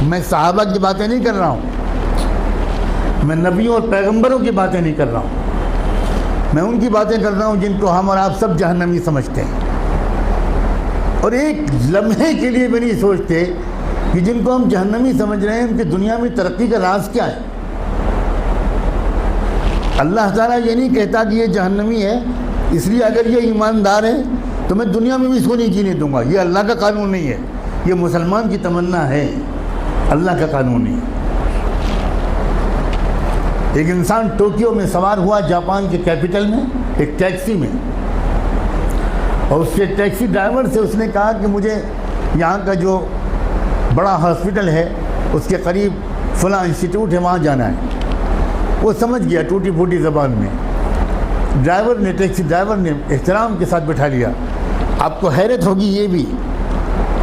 میں صحابہ کی باتیں نہیں کر رہا ہوں، میں نبیوں اور پیغمبروں کی باتیں نہیں کر رہا ہوں، میں ان کی باتیں کر رہا ہوں جن کو ہم اور آپ سب جہنمی سمجھتے ہیں، اور ایک لمحے کے لیے بھی نہیں سوچتے کہ جن کو ہم جہنمی سمجھ رہے ہیں ان کی دنیا میں ترقی کا راز کیا ہے۔ اللہ تعالیٰ یہ نہیں کہتا کہ یہ جہنمی ہے اس لیے اگر یہ ایماندار ہے تو میں دنیا میں بھی اس کو نہیں جینے دوں گا، یہ اللہ کا قانون نہیں ہے، یہ مسلمان کی تمنا ہے، اللہ کا قانون نہیں ہے۔ ایک انسان ٹوکیو میں سوار ہوا جاپان کے کیپٹل میں ایک ٹیکسی میں، اور اس کے ٹیکسی ڈرائیور سے اس نے کہا کہ مجھے یہاں کا جو بڑا ہاسپٹل ہے اس کے قریب فلاں انسٹیٹیوٹ ہے وہاں جانا ہے۔ وہ سمجھ گیا ٹوٹی پھوٹی زبان میں، ٹیکسی ڈرائیور نے احترام کے ساتھ بٹھا لیا۔ آپ کو حیرت ہوگی یہ بھی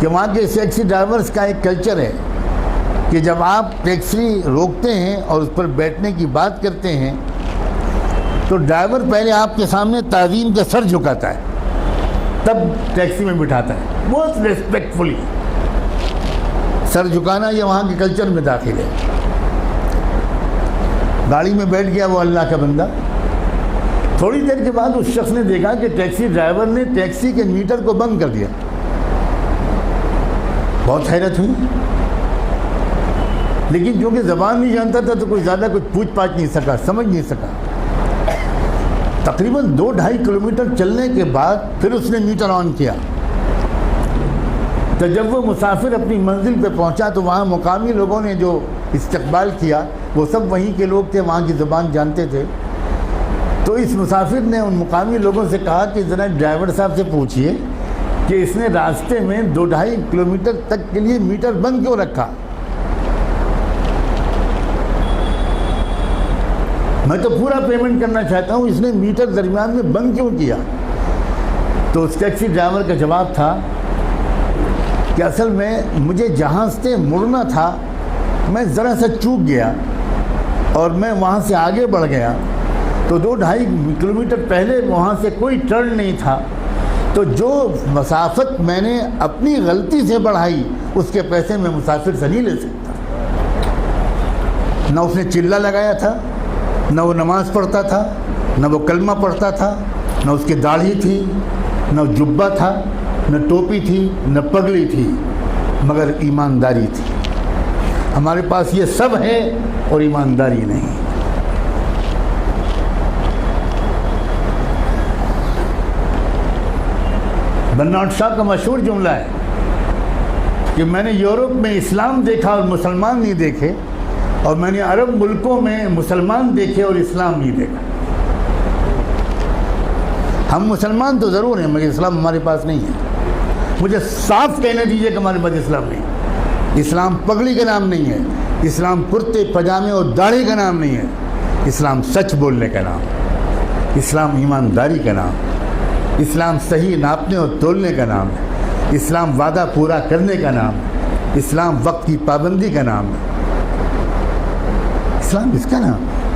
کہ وہاں کے ٹیکسی ڈرائیورز کا ایک کلچر ہے کہ جب آپ ٹیکسی روکتے ہیں اور اس پر بیٹھنے کی بات کرتے ہیں تو ڈرائیور پہلے آپ کے سامنے تعظیم کا سر جھکاتا ہے، تب ٹیکسی میں بٹھاتا ہے، بہت ریسپیکٹفلی سر جھکانا یہ وہاں کے کلچر میں داخل ہے۔ گاڑی میں بیٹھ گیا وہ اللہ کا بندہ، تھوڑی دیر کے بعد اس شخص نے دیکھا کہ ٹیکسی ڈرائیور نے ٹیکسی کے میٹر کو بند کر دیا۔ بہت حیرت ہوئی، لیکن کیونکہ زبان نہیں جانتا تھا تو کوئی زیادہ کچھ پوچھ پاچھ نہیں سکا، سمجھ نہیں سکا۔ تقریباً 2-2.5 کلومیٹر چلنے کے بعد پھر اس نے میٹر آن کیا، تو جب وہ مسافر اپنی منزل پہ پہنچا تو وہاں مقامی لوگوں نے جو استقبال کیا وہ سب وہیں کے لوگ تھے، وہاں کی زبان جانتے تھے۔ تو اس مسافر نے ان مقامی لوگوں سے کہا کہ ذرا ڈرائیور صاحب سے پوچھئے کہ اس نے راستے میں 2-2.5 کلومیٹر تک کے لیے میٹر بند کیوں رکھا؟ میں تو پورا پیمنٹ کرنا چاہتا ہوں، اس نے میٹر درمیان میں بند کیوں کیا؟ تو اس ٹیکسی ڈرائیور کا جواب تھا کہ اصل میں مجھے جہاں سے مڑنا تھا میں ذرا سا چوک گیا اور میں وہاں سے آگے بڑھ گیا، تو 2-2.5 کلومیٹر پہلے وہاں سے کوئی ٹرن نہیں تھا، تو جو مسافت میں نے اپنی غلطی سے بڑھائی اس کے پیسے میں مسافر سے نہیں لے سکتا۔ نہ اس نے چلہ لگایا تھا، نہ وہ نماز پڑھتا تھا، نہ وہ کلمہ پڑھتا تھا، نہ اس کی داڑھی تھی، نہ جبہ تھا، نہ ٹوپی تھی، نہ پگڑی تھی، مگر ایمانداری تھی۔ ہمارے پاس یہ سب ہے اور ایمانداری نہیں۔ برنارڈ شاہ کا مشہور جملہ ہے کہ میں نے یورپ میں اسلام دیکھا اور مسلمان نہیں دیکھے، اور میں نے عرب ملکوں میں مسلمان دیکھے اور اسلام نہیں دیکھا۔ ہم مسلمان تو ضرور ہیں مگر اسلام ہمارے پاس نہیں ہے۔ مجھے صاف کہنے دیجئے کہ ہمارے پاس اسلام نہیں ہے۔ اسلام پگڑی کا نام نہیں ہے، اسلام کرتے پجامے اور داڑھی کا نام نہیں ہے، اسلام سچ بولنے کا نام، اسلام ایمانداری کا نام، اسلام صحیح ناپنے اور تولنے کا نام ہے، اسلام وعدہ پورا کرنے کا نام ہے، اسلام وقت کی پابندی کا نام ہے، اسلام اس کا نام ہے۔